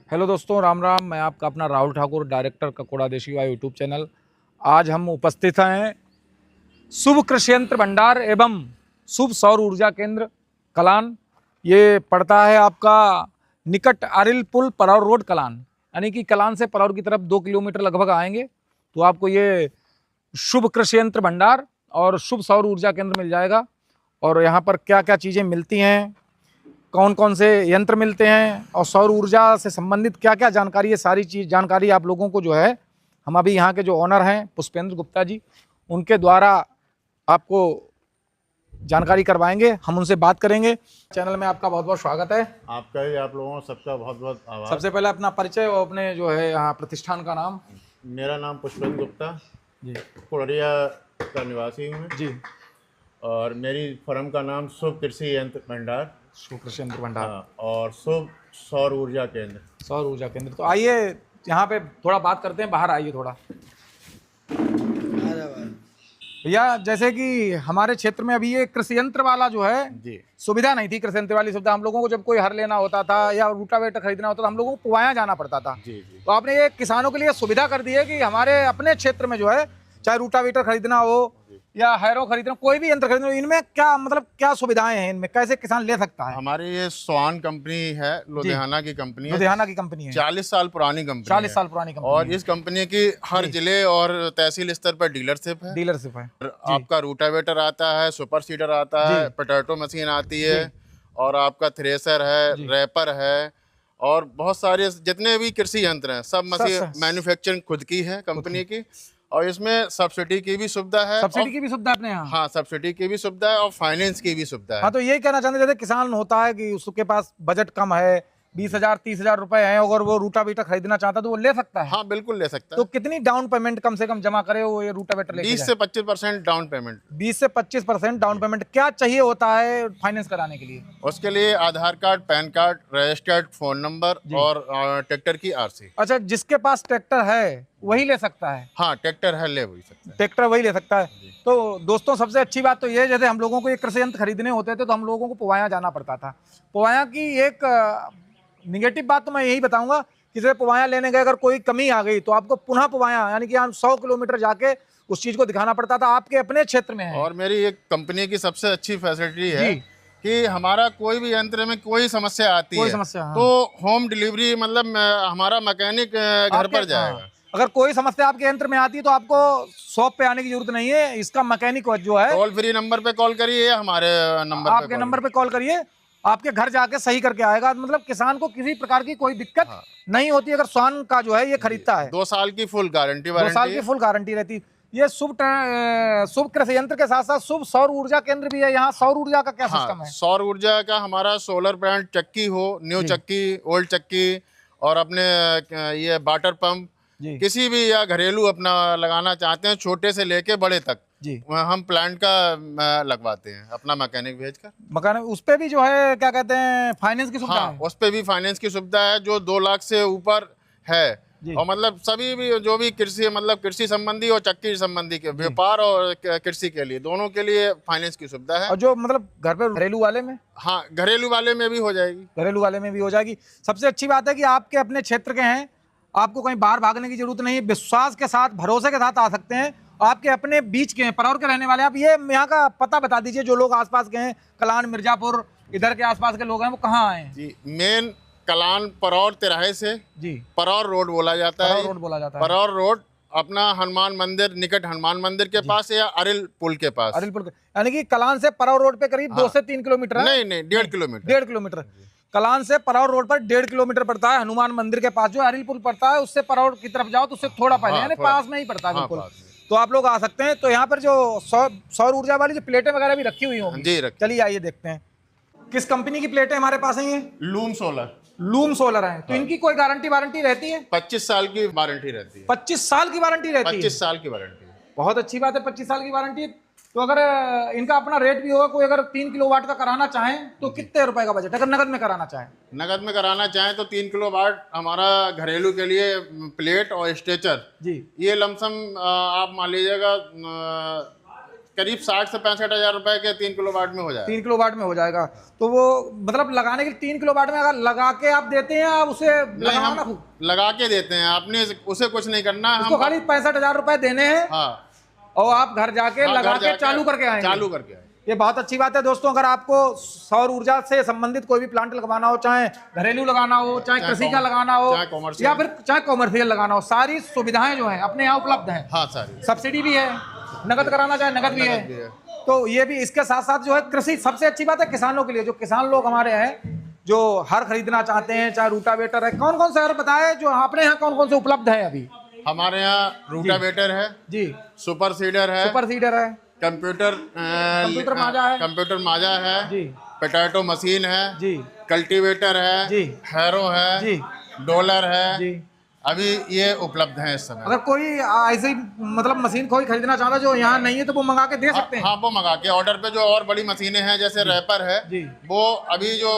Hello दोस्तों, राम राम। मैं आपका अपना राहुल ठाकुर, डायरेक्टर ककोड़ा देशी वायु यूट्यूब चैनल। आज हम उपस्थित हैं शुभ कृषि यंत्र भंडार एवं शुभ सौर ऊर्जा केंद्र कलान। ये पड़ता है आपका निकट आरिल पुल, परौर रोड, कलान। यानी कि कलान से परौर की तरफ 2 किलोमीटर लगभग आएंगे तो आपको ये शुभ कृषि यंत्र भंडार और शुभ सौर ऊर्जा केंद्र मिल जाएगा। और यहाँ पर क्या क्या चीज़ें मिलती हैं, कौन कौन से यंत्र मिलते हैं और सौर ऊर्जा से संबंधित क्या क्या जानकारी है, सारी चीज़ जानकारी आप लोगों को जो है हम अभी यहाँ के जो ऑनर हैं पुष्पेंद्र गुप्ता जी, उनके द्वारा आपको जानकारी करवाएंगे। हम उनसे बात करेंगे। चैनल में आपका बहुत बहुत स्वागत है। आपका ही, आप लोगों सबका बहुत बहुत आभार। सबसे पहले अपना परिचय और अपने जो है यहाँ प्रतिष्ठान का नाम। मेरा नाम पुष्पेंद्र गुप्ता जी कुड़िया का निवासी हूँ जी। और मेरी फर्म का नाम शुभ कृषि यंत्र भंडार, शुभ कृषि यंत्र भंडार और शुभ सौर ऊर्जा केंद्र। सौर ऊर्जा केंद्र। तो आइए यहाँ पे थोड़ा बात करते हैं। बाहर आइए थोड़ा भैया। जैसे कि हमारे क्षेत्र में अभी ये कृषि यंत्र वाला जो है जी सुविधा नहीं थी। कृषि यंत्र वाली सुविधा हम लोगों को जब कोई हर लेना होता था या रूटावेटर खरीदना होता था, हम लोगों को पुवाया जाना पड़ता था। जी जी तो आपने ये किसानों के लिए सुविधा कर दी है कि हमारे अपने क्षेत्र में जो है, चाहे रूटावेटर खरीदना हो या हैरो खरीदना, कोई भी यंत्र खरीदना हो, इनमें क्या मतलब क्या सुविधाएं हैं, इनमें कैसे किसान ले सकता है? हमारी ये स्वान कंपनी है, लुधियाना की कंपनी है। लुधियाना की कंपनी है। 40 साल पुरानी कंपनी 40 साल पुरानी कंपनी और इस कंपनी की हर जिले और तहसील स्तर पर डीलरशिप है। डीलरशिप है। आपका रूटावेटर आता है, सुपर सीडर आता है, पोटैटो मशीन आती है, और आपका थ्रेसर है, रैपर है, और बहुत सारे जितने भी कृषि यंत्र हैं सब मशीन मैन्युफैक्चरिंग खुद की है कंपनी की। और इसमें सब्सिडी की भी सुविधा है। सब्सिडी की भी सुविधा अपने यहाँ? हाँ, सब्सिडी की भी सुविधा है और फाइनेंस की भी सुविधा है। हाँ, तो यही कहना चाहते हैं, जैसे किसान होता है कि उसके पास बजट कम है, 20,000 30,000 रुपए हैं, अगर वो रूटावेटर खरीदना चाहता है तो वो ले सकता है? हाँ, बिल्कुल ले सकता है। तो कितनी डाउन पेमेंट कम से कम जमा करे वो ये रूटावेटर लेके 20 से 25% डाउन पेमेंट। 20 से 25% डाउन पेमेंट। क्या चाहिए होता है फाइनेंस कराने के लिए? उसके लिए Aadhaar card, PAN card, registered phone number और ट्रैक्टर की आरसी। अच्छा, जिसके पास ट्रैक्टर है वही ले सकता है? हाँ, ट्रैक्टर है, ले वही सकता है, ट्रैक्टर वही ले सकता है। तो दोस्तों, सबसे अच्छी बात तो ये है, जैसे हम लोगों को ये कृषि यंत्र खरीदने होते थे तो हम लोगों को पुवाया जाना पड़ता था। पुवाया की एक निगेटिव बात तो मैं यही बताऊंगा कि जैसे पुवाया लेने गए, अगर कोई कमी आ गई तो आपको पुनः पुवाया, यानी कि हम 100 किलोमीटर जाके उस चीज को दिखाना पड़ता था। आपके अपने क्षेत्र में है। और मेरी एक कंपनी की सबसे अच्छी फैसिलिटी है कि हमारा कोई भी यंत्र में कोई समस्या आती है तो होम डिलीवरी, मतलब हमारा मैकेनिक घर पर जाएगा। अगर कोई समस्या आपके यंत्र में आती है तो आपको शॉप पे आने की जरूरत नहीं है। इसका मैकेनिक जो है, टोल फ्री नंबर पे कॉल करिए, हमारे नंबर आपके नंबर पे कॉल करिए, आपके घर जाके सही करके आएगा। मतलब किसान को किसी प्रकार की कोई दिक्कत नहीं होती अगर स्वान का जो है ये खरीदता है। 2 साल की फुल गारंटी, 2 साल की फुल गारंटी रहती। ये शुभ कृषि यंत्र के साथ साथ शुभ सौर ऊर्जा केंद्र भी है। यहाँ सौर ऊर्जा का क्या सिस्टम है? सौर ऊर्जा का हमारा सोलर प्लांट, चक्की हो, न्यू चक्की, ओल्ड चक्की, और अपने ये वाटर पंप, किसी भी या घरेलू अपना लगाना चाहते हैं, छोटे से लेके बड़े तक हम प्लांट का लगवाते हैं अपना मैकेनिक भेजकर। मैकेनिक उस पे भी जो है क्या कहते हैं, फाइनेंस की सुविधा है? उस पे भी फाइनेंस की सुविधा है जो 2 लाख से ऊपर है। और मतलब सभी भी जो भी कृषि, मतलब कृषि संबंधी और चक्की संबंधी के व्यापार और कृषि के लिए, दोनों के लिए फाइनेंस की सुविधा है। और जो मतलब घर पे घरेलू वाले में? हाँ, घरेलू वाले में भी हो जाएगी। घरेलू वाले में भी हो जाएगी। सबसे अच्छी बात है कि आपके अपने क्षेत्र के हैं, आपको कहीं बाहर भागने की जरूरत नहीं है। विश्वास के साथ, भरोसे के साथ आ सकते हैं। आपके अपने बीच के हैं, परौर के रहने वाले। आप ये यहाँ का पता बता दीजिए, जो लोग आसपास के हैं, कलान, मिर्जापुर, इधर के आसपास के लोग हैं, वो कहाँ आए हैं? जी, मेन कलान परौर तिराहे से जी, परौर रोड बोला जाता है। रोड बोला जाता है। परौर रोड अपना हनुमान मंदिर, निकट हनुमान मंदिर के पास या अरिल पुल के पास। अरिल पुल, यानी कि कलान से परौर रोड पे करीब 2 से 3 किलोमीटर है। नहीं, 1.5 किलोमीटर। 1.5 किलोमीटर कलान से परौर रोड पर 1.5 किलोमीटर पड़ता है। हनुमान मंदिर के पास जो अरिल पुल पड़ता है, उससे परौर की तरफ जाओ तो उससे थोड़ा पहले, यानी पास में ही पड़ता है बिल्कुल। तो आप लोग आ सकते हैं। तो यहाँ पर जो सौर ऊर्जा वाली जो प्लेटें वगैरह भी रखी हुई होंगी, चलिए आइए देखते हैं किस कंपनी की प्लेटें हमारे पास हैं। ये लूम सोलर। लूम सोलर है। तो इनकी कोई गारंटी वारंटी रहती है? 25 साल की वारंटी रहती है। 25 साल की वारंटी रहती है? 25 साल की वारंटी। बहुत अच्छी बात है, 25 साल की वारंटी। तो अगर इनका अपना रेट भी होगा, कोई अगर 3 किलोवाट का कराना चाहें तो कितने रुपए का बजट, अगर नगद में कराना चाहें? नगद में कराना चाहें तो 3 किलोवाट हमारा घरेलू के लिए प्लेट और स्ट्रेचर, ये लमसम आप मान लीजिएगा करीब 60 से 65 हजार रुपए के 3 किलोवाट में हो जाएगा। 3 किलोवाट में हो जाएगा। तो वो मतलब लगाने के लिए 3 किलोवाट में अगर लगा के आप देते हैं, आप उसे लगाना हम लगा के देते हैं, आपने उसे कुछ नहीं करना, हम खाली 65,000 रुपए देने हैं। हाँ, और आप घर जाके लगा के चालू करके आएंगे। चालू करके आए। ये बहुत अच्छी बात है दोस्तों। अगर आपको सौर ऊर्जा से संबंधित कोई भी प्लांट लगवाना हो, चाहे घरेलू लगाना हो, चाहे कृषि का लगाना हो, या फिर चाहे कॉमर्शियल लगाना हो, सारी सुविधाएं जो है अपने यहाँ उपलब्ध है। हाँ, सारी सब्सिडी भी है, नगद कराना चाहे नगद भी है। तो ये भी, इसके साथ साथ जो है कृषि, सबसे अच्छी बात है किसानों के लिए, जो किसान लोग हमारे हैं जो हर खरीदना चाहते हैं, चाहे रूटावेटर है, कौन कौन से अगर बताए जो अपने यहाँ कौन कौन से उपलब्ध है अभी? हमारे यहाँ रूटावेटर है जी, सुपर सीडर है, सुपर सीडर है, कंप्यूटर माजा है जी, पोटैटो मशीन है जी, कल्टीवेटर है जी, हैरो है जी, डोलर है जी। अभी ये उपलब्ध है इस समय। अगर कोई ऐसी मतलब मशीन कोई खरीदना चाहता है जो यहाँ नहीं है तो वो मंगा के दे सकते हैं। हाँ, वो मंगा के ऑर्डर पे। जो और बड़ी मशीनें हैं जैसे रैपर है, वो अभी जो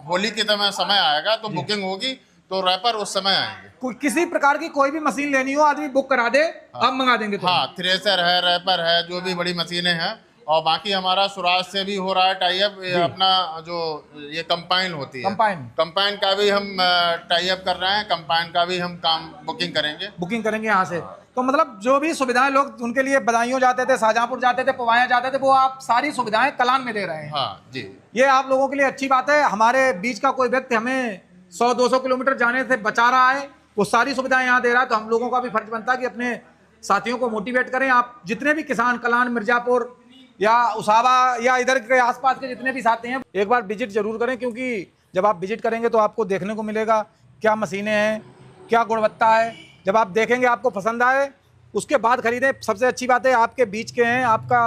होली के समय आएगा तो बुकिंग होगी, तो रैपर उस समय आएंगे। किसी प्रकार की कोई भी मशीन लेनी हो, आदमी बुक करा दे, आप मंगा देंगे तो। हाँ, थ्रेसर है, रैपर है, जो भी बड़ी मशीनें हैं। और बाकी हमारा स्वराज से भी हो रहा है टाई अप, अपना जो ये कंपाइन होती है, कंपाइन का भी हम टाई अप कर रहे हैं, कंपाइन का भी हम काम बुकिंग करेंगे यहाँ से। तो मतलब जो भी सुविधाएं लोग उनके लिए बदायूं जाते थे, शाहजहांपुर जाते थे, पवाया जाते थे, वो आप सारी सुविधाएं कलान में दे रहे हैं। हाँ जी, ये आप लोगों के लिए अच्छी बात है। हमारे बीच का कोई व्यक्ति हमें 100-200 किलोमीटर जाने से बचा रहा है, वो सारी सुविधाएं यहाँ दे रहा है, तो हम लोगों का भी फर्ज बनता है कि अपने साथियों को मोटिवेट करें। आप जितने भी किसान कलान, मिर्जापुर या उसावा या इधर के आसपास के जितने भी साथी हैं, एक बार विजिट जरूर करें, क्योंकि जब आप विजिट करेंगे तो आपको देखने को मिलेगा क्या मशीनें हैं, क्या गुणवत्ता है। जब आप देखेंगे, आपको पसंद आए, उसके बाद खरीदें। सबसे अच्छी बात है आपके बीच के हैं, आपका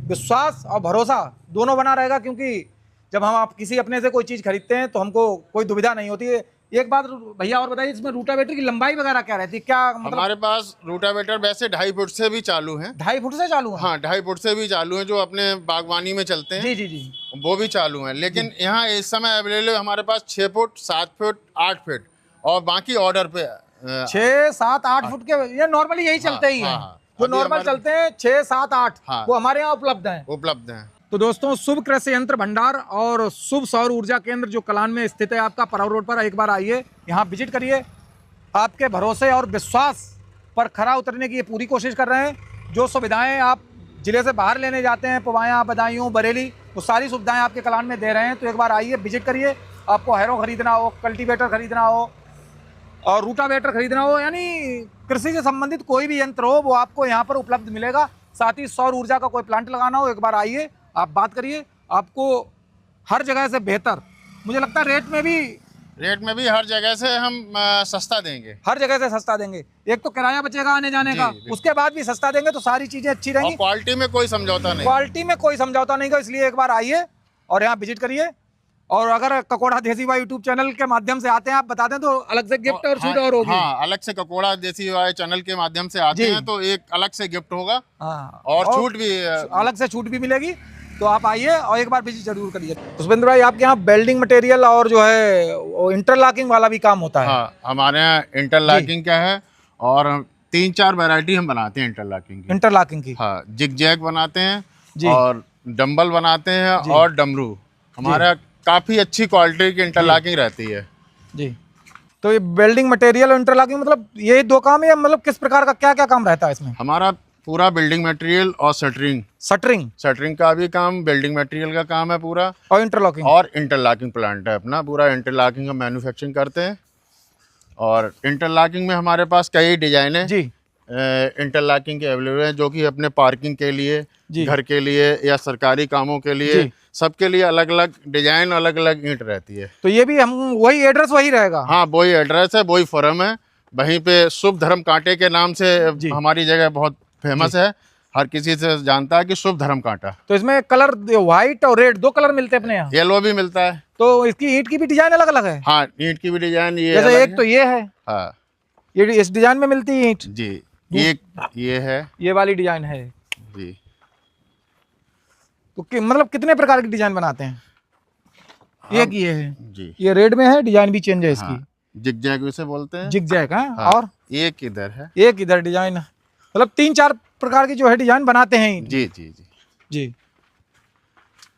विश्वास और भरोसा दोनों बना रहेगा, क्योंकि जब हम आप किसी अपने से कोई चीज़ खरीदते हैं तो हमको कोई दुविधा नहीं होती है। एक बात भैया और बताइए, इसमें रूटावेटर की लंबाई वगैरह क्या रहती है? क्या मतलब? हमारे पास रूटावेटर वैसे 2.5 फुट से भी चालू है। 2.5 फुट से चालू है? हाँ, 2.5 फुट से भी चालू है, जो अपने बागवानी में चलते हैं। जी जी जी, वो भी चालू है। लेकिन यहाँ इस समय अवेलेबल हमारे पास 6 फुट, 7 फुट, 8 फुट और बाकी ऑर्डर पे 6, 7, 8 फुट के ये नॉर्मली यही चलते ही हैं। जो नॉर्मल चलते हैं 6, 7, 8 वो हमारे यहाँ उपलब्ध हैं। तो दोस्तों, शुभ कृषि यंत्र भंडार और शुभ सौर ऊर्जा केंद्र जो कलान में स्थित है आपका पराव रोड पर, एक बार आइए, यहाँ विजिट करिए। आपके भरोसे और विश्वास पर खरा उतरने की ये पूरी कोशिश कर रहे हैं। जो सुविधाएं आप जिले से बाहर लेने जाते हैं, पवाया, बदायूं, बरेली, वो सारी सुविधाएं आपके कलान में दे रहे हैं। तो एक बार आइए, विजिट करिए। आपको हैरो खरीदना हो, कल्टीवेटर खरीदना हो और रूटावेटर खरीदना हो, यानी कृषि से संबंधित कोई भी यंत्र हो, वो आपको यहाँ पर उपलब्ध मिलेगा। साथ ही सौर ऊर्जा का कोई प्लांट लगाना हो, एक बार आइए, आप बात करिए। आपको हर जगह से बेहतर, मुझे लगता है रेट में भी हर जगह से हम सस्ता देंगे। हर जगह से सस्ता देंगे। एक तो किराया बचेगा आने जाने का, उसके बाद भी सस्ता देंगे, तो सारी चीजें अच्छी रहेंगी। क्वालिटी में कोई समझौता नहीं का, इसलिए एक बार आइए और यहाँ विजिट करिए। और अगर ककोड़ा देसी वाई यूट्यूब चैनल के माध्यम से आते हैं, आप बता दें, तो अलग से गिफ्ट और छूट और होगी। हाँ, अलग से ककोड़ा देसी वाई चैनल के माध्यम से आते हैं तो एक अलग से गिफ्ट होगा। हाँ, और छूट भी, अलग से छूट भी मिलेगी। तो आप आइए और एक बार विजिट जरूर करिए। पुष्पेंद्र भाई, आपके यहाँ वेल्डिंग मटेरियल और जो है इंटरलॉकिंग वाला भी काम होता है? हाँ, हमारे यहाँ इंटरलॉकिंग का है और 3-4 वैरायटी हम बनाते हैं इंटरलॉकिंग की। हाँ, जिग जैग बनाते हैं और डंबल बनाते हैं और डमरू। हमारा काफी अच्छी क्वालिटी की इंटरलॉकिंग रहती है जी। तो ये वेल्डिंग मटेरियल और इंटरलॉकिंग, मतलब ये दो काम है, मतलब किस प्रकार का क्या क्या काम रहता है इसमें? हमारा पूरा बिल्डिंग मटेरियल और शटरिंग का भी काम, बिल्डिंग मटेरियल का काम है पूरा, और इंटरलॉकिंग प्लांट है अपना। पूरा इंटरलॉकिंग हम मैन्युफैक्चरिंग करते हैं। और इंटरलॉकिंग में हमारे पास कई डिजाइन है जी, इंटरलॉकिंग के अवेलेबल है, जो कि अपने पार्किंग के लिए, घर के लिए या सरकारी कामों के लिए, सबके लिए अलग अलग डिजाइन, अलग अलग ईंट रहती है। तो ये भी हम वही एड्रेस वही रहेगा? हाँ, वही एड्रेस है, वही फर्म है। वहीं पे शुभ धर्म कांटे के नाम से हमारी जगह बहुत फेमस है, हर किसी से जानता है कि शुभ धर्म कांटा। तो इसमें कलर व्हाइट और रेड दो कलर मिलते हैं अपने यहाँ? येलो भी मिलता है। तो इसकी ईंट की भी डिजाइन अलग अलग है? हाँ, ईंट की भी डिजाइन ये जैसे एक तो ये है, हाँ, ये इस डिजाइन में मिलती है ईंट जी। एक ये है, ये वाली डिजाइन है जी। तो मतलब कितने प्रकार की डिजाइन बनाते हैं? एक ये है जी, ये रेड में है, डिजाइन भी चेंज है इसकी। हाँ, जिग-जैग उसे बोलते हैं। जिग-जैग, हाँ। और एक इधर है, एक इधर डिजाइन, मतलब 3-4 प्रकार की जो है डिजाइन बनाते हैं ईंट। जी जी जी जी।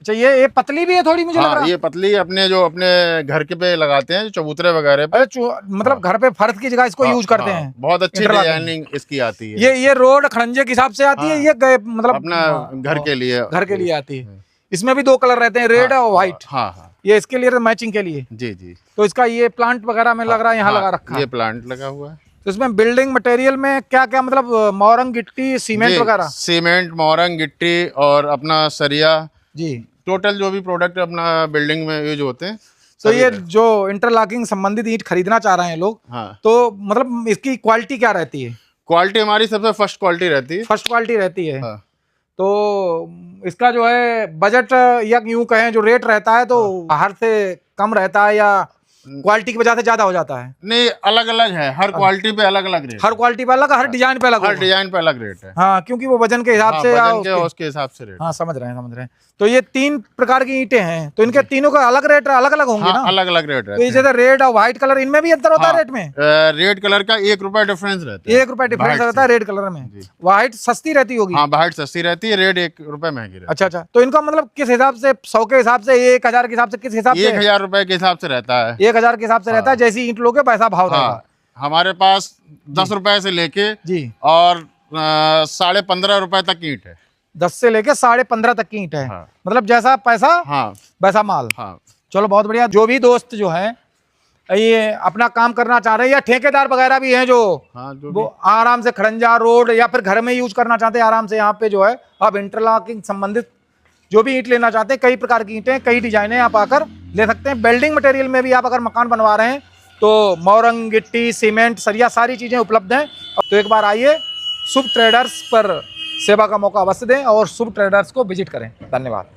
अच्छा, ये पतली भी है थोड़ी, मुझे लग हाँ, रहा है। ये पतली अपने जो अपने घर के पे लगाते हैं, जो चबूतरे वगैरह पे। अरे मतलब घर पे फर्श की जगह इसको हाँ, यूज करते हाँ, हैं। बहुत अच्छी इंटरलॉकिंग। डिजाइनिंग इसकी आती है। ये रोड खड़ंजे के हिसाब से आती है, हाँ, ये गए मतलब अपना घर के लिए। घर के लिए आती है। इसमें भी 2 कलर रहते हैं, रेड और व्हाइट। हाँ हाँ ये इसके लिए मैचिंग के लिए। जी जी। तो इसका ये प्लांट वगैरह में लग रहा है यहाँ हाँ, लगा रखा ये है। प्लांट लगा हुआ है। तो इसमें बिल्डिंग मटेरियल में क्या क्या, मतलब मोरंग, गिट्टी, सीमेंट जी, वगैरह। सीमेंट, मोरंग, गिट्टी और अपना सरिया, जी। टोटल जो भी प्रोडक्ट अपना बिल्डिंग में यूज होते हैं। तो ये जो इंटरलॉकिंग संबंधित ईंट खरीदना चाह रहे हैं लोग, हाँ, तो मतलब इसकी क्वालिटी क्या रहती है? क्वालिटी हमारी सबसे फर्स्ट क्वालिटी रहती है। फर्स्ट क्वालिटी रहती है। हाँ, तो इसका जो है बजट, या यूं कहें जो रेट रहता है, तो बाहर से कम रहता है या क्वालिटी की वजह से ज्यादा हो जाता है? नहीं, अलग अलग है, हर क्वालिटी पे अलग अलग रेट। हर क्वालिटी पे अलग, हर डिजाइन पे अलग हर होगा। डिजाइन पे अलग रेट है। हाँ, क्योंकि वो वजन के हिसाब हाँ, से या वजन के उसके हिसाब से रेट। हाँ, समझ रहे हैं। तो ये 3 प्रकार की ईंटें हैं, तो इनके तीनों का अलग रेट अलग अलग होंगे ना? हाँ, अलग अलग रेट तो रहते ये हैं। जैसे रेड और व्हाइट कलर, इनमें भी अंतर होता है रेट में? रेड कलर का 1 रुपया डिफरेंस रहता है। 1 रुपया डिफरेंस रहता है रेड कलर में। जी। व्हाइट सस्ती रहती होगी। हाँ, व्हाइट सस्ती रहती है, रेड 1 रुपया महंगी रहती अच्छा अच्छा। तो इनका मतलब किस हिसाब से, 100 के हिसाब से, 1000 के हिसाब से, किस हिसाब है। से? 1000 रुपए के हिसाब से रहता है। 1000 के हिसाब से रहता है, जैसी ईंट लोगे वैसा भाव रहेगा। हाँ, हमारे पास 10 रुपए से लेके जी। और 15.5 रुपए तक ईंट है। 10 से लेके 15.5 तक की ईंट है। हाँ। मतलब जैसा पैसा हाँ वैसा माल। हाँ चलो, बहुत बढ़िया। जो भी दोस्त जो है ये अपना काम करना चाह रहे हैं, या ठेकेदार वगैरह भी हैं जो हाँ, जो वो आराम से खड़ंजा रोड या फिर घर में यूज करना चाहते हैं, आराम से यहाँ पे जो है आप इंटरलॉकिंग संबंधित जो भी ईंट लेना चाहते हैं, कई प्रकार की ईंटें, कई डिजाइनें आप आकर ले सकते हैं। बिल्डिंग मटेरियल में भी आप अगर मकान बनवा रहे हैं तो मोरंग, गिट्टी, सीमेंट, सरिया सारी चीजें उपलब्ध हैं। तो एक बार आइए, शुभ ट्रेडर्स पर सेवा का मौका अवश्य दें और शुभ ट्रेडर्स को विजिट करें। धन्यवाद।